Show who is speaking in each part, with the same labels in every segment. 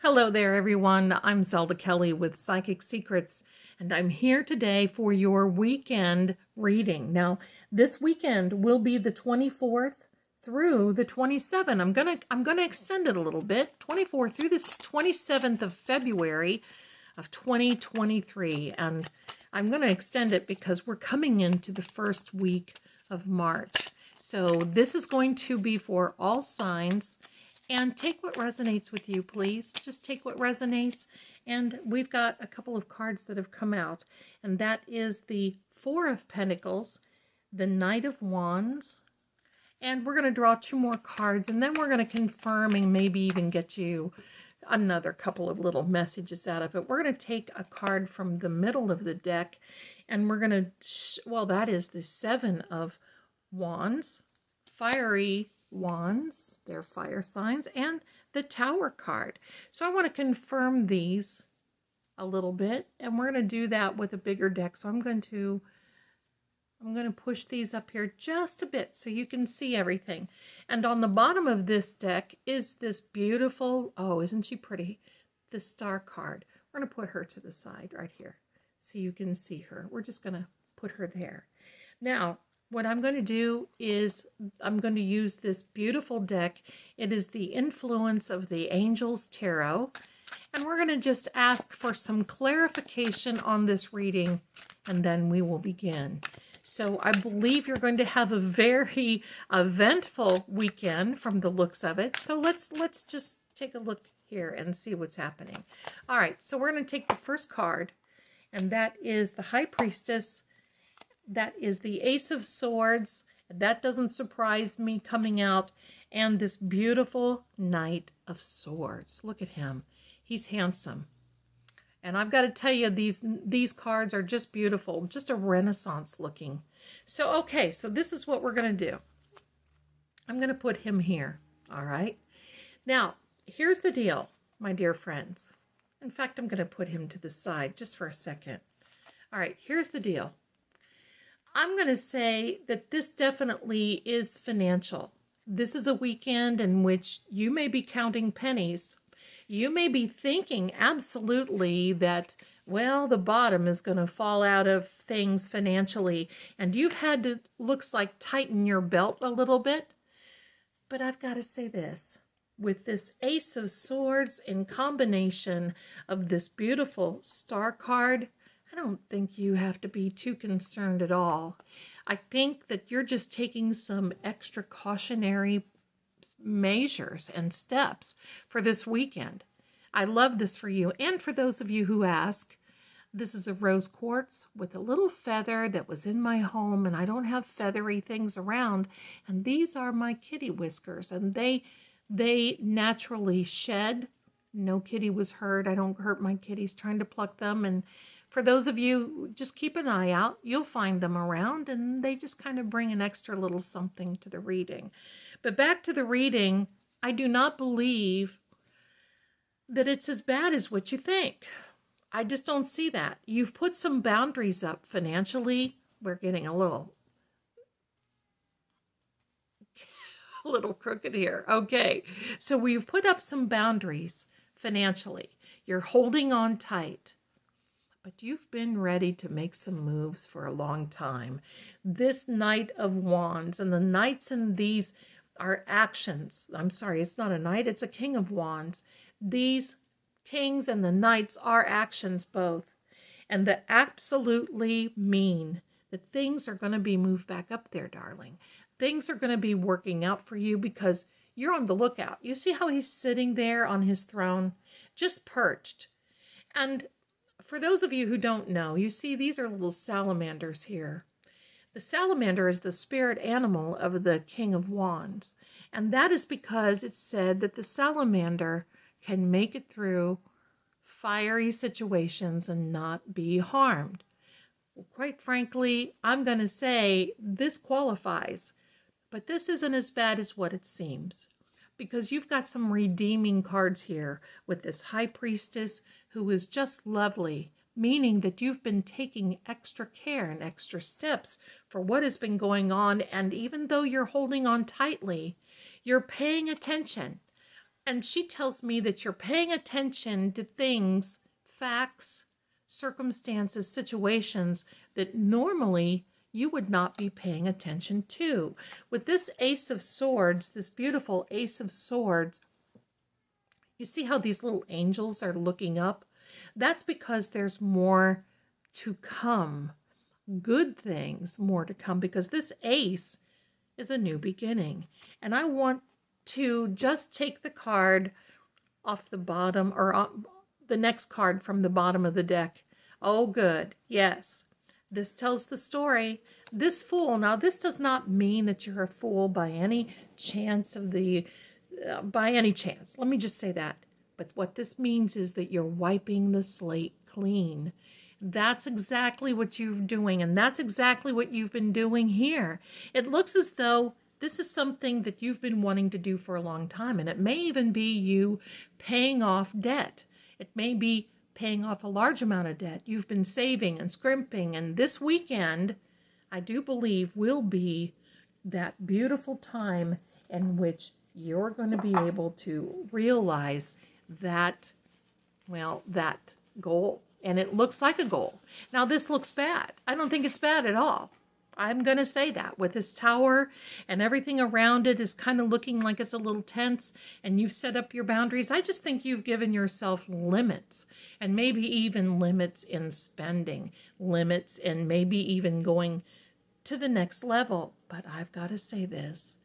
Speaker 1: Hello there, everyone. I'm Zelda Kelly with Psychic Secrets, and I'm here today for your weekend reading. Now, this weekend will be the 24th through the 27th. I'm gonna extend it a little bit, 24th through the 27th of February of 2023, and I'm gonna extend it because we're coming into the first week of March. So this is going to be for all signs. And take what resonates with you, please. Just take what resonates. And we've got a couple of cards that have come out. And that is the Four of Pentacles, the Knight of Wands. And we're going to draw two more cards. And then we're going to confirm and maybe even get you another couple of little messages out of it. We're going to take a card from the middle of the deck. And we're going to, well, that is the Seven of Wands, fiery wands, they're fire signs, and the Tower card. So I want to confirm these a little bit, and we're going to do that with a bigger deck. So I'm going to push these up here just a bit so you can see everything. And on the bottom of this deck is this beautiful, oh, isn't she pretty? The Star card. We're going to put her to the side right here so you can see her. We're just going to put her there. Now, what I'm going to do is I'm going to use this beautiful deck. It is the Influence of the Angels Tarot. And we're going to just ask for some clarification on this reading, and then we will begin. So I believe you're going to have a very eventful weekend from the looks of it. So let's just take a look here and see what's happening. All right, so we're going to take the first card, and that is the High Priestess. That is the Ace of Swords. That doesn't surprise me coming out. And this beautiful Knight of Swords. Look at him. He's handsome. And I've got to tell you, these cards are just beautiful. Just a Renaissance looking. So, okay, so this is what we're going to do. I'm going to put him here. All right. Now, here's the deal, my dear friends. In fact, I'm going to put him to the side just for a second. All right, here's the deal. I'm going to say that this definitely is financial. This is a weekend in which you may be counting pennies. You may be thinking absolutely that, well, the bottom is going to fall out of things financially, and you've had to, looks like, tighten your belt a little bit. But I've got to say this. With this Ace of Swords in combination of this beautiful Star card, I don't think you have to be too concerned at all. I think that you're just taking some extra cautionary measures and steps for this weekend. I love this for you. And for those of you who ask, this is a rose quartz with a little feather that was in my home, and I don't have feathery things around. And these are my kitty whiskers, and they naturally shed. No kitty was hurt. I don't hurt my kitties trying to pluck them. And for those of you, just keep an eye out. You'll find them around, and they just kind of bring an extra little something to the reading. But back to the reading, I do not believe that it's as bad as what you think. I just don't see that. You've put some boundaries up financially. We're getting a little crooked here. Okay, so we've put up some boundaries financially. You're holding on tight. But you've been ready to make some moves for a long time. This Knight of Wands, and the knights in these are actions. I'm sorry, it's not a knight, it's a King of Wands. These kings and the knights are actions both. And that absolutely mean that things are going to be moved back up there, darling. Things are going to be working out for you because you're on the lookout. You see how he's sitting there on his throne, just perched. And for those of you who don't know, you see these are little salamanders here. The salamander is the spirit animal of the King of Wands. And that is because it's said that the salamander can make it through fiery situations and not be harmed. Well, quite frankly, I'm going to say this qualifies. But this isn't as bad as what it seems. Because you've got some redeeming cards here with this High Priestess who is just lovely, meaning that you've been taking extra care and extra steps for what has been going on, and even though you're holding on tightly, you're paying attention. And she tells me that you're paying attention to things, facts, circumstances, situations that normally you would not be paying attention to. With this Ace of Swords, this beautiful Ace of Swords, you see how these little angels are looking up? That's because there's more to come. Good things, more to come, because this ace is a new beginning. And I want to just take the card off the bottom, or the next card from the bottom of the deck. Oh, good. Yes. This tells the story. This Fool. Now, this does not mean that you're a fool by any chance of the, by any chance. Let me just say that. But what this means is that you're wiping the slate clean. That's exactly what you're doing, and that's exactly what you've been doing here. It looks as though this is something that you've been wanting to do for a long time, and it may even be you paying off debt. It may be paying off a large amount of debt. You've been saving and scrimping, and this weekend, I do believe, will be that beautiful time in which you're going to be able to realize that, well, that goal. And it looks like a goal. Now, this looks bad. I don't think it's bad at all. I'm going to say that. With this tower and everything around it is kind of looking like it's a little tense, and you've set up your boundaries. I just think you've given yourself limits, and maybe even limits in spending, limits in maybe even going to the next level. But I've got to say this.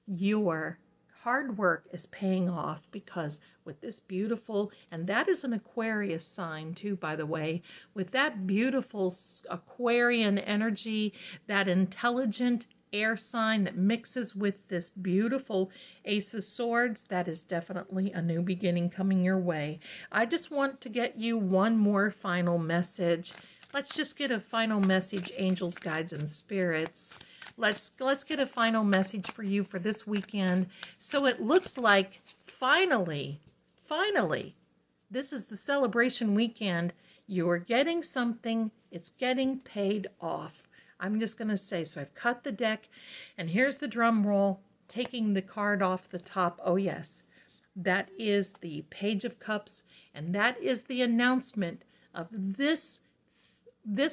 Speaker 1: Your hard work is paying off, because with this beautiful, and that is an Aquarius sign too, by the way, with that beautiful Aquarian energy, that intelligent air sign that mixes with this beautiful Ace of Swords, that is definitely a new beginning coming your way. I just want to get you one more final message. Let's just get a final message, angels, guides, and spirits. Let's get a final message for you for this weekend. So it looks like finally, this is the celebration weekend. You are getting something. It's getting paid off. I'm just going to say, so I've cut the deck, and here's the drum roll, taking the card off the top. Oh, yes, that is the Page of Cups, and that is the announcement of this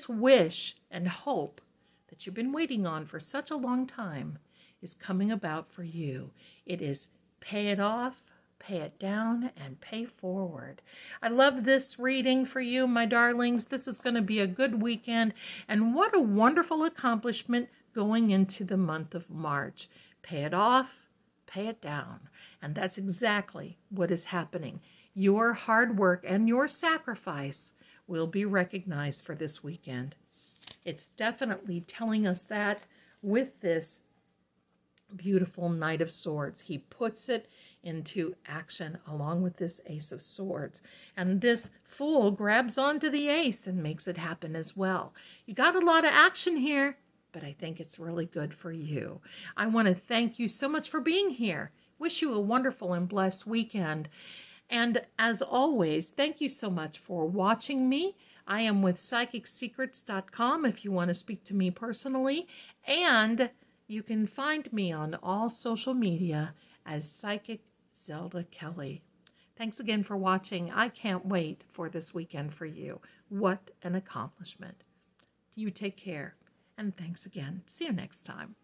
Speaker 1: wish and hope that you've been waiting on for such a long time is coming about for you. It is pay it off, pay it down, and pay forward. I love this reading for you, my darlings. This is going to be a good weekend, and what a wonderful accomplishment going into the month of March. Pay it off, pay it down, and that's exactly what is happening. Your hard work and your sacrifice will be recognized for this weekend. It's definitely telling us that with this beautiful Knight of Swords. He puts it into action along with this Ace of Swords. And this Fool grabs onto the ace and makes it happen as well. You got a lot of action here, but I think it's really good for you. I want to thank you so much for being here. Wish you a wonderful and blessed weekend. And as always, thank you so much for watching me. I am with PsychicSecrets.com if you want to speak to me personally. And you can find me on all social media as Psychic Zelda Kelly. Thanks again for watching. I can't wait for this weekend for you. What an accomplishment. You take care. And thanks again. See you next time.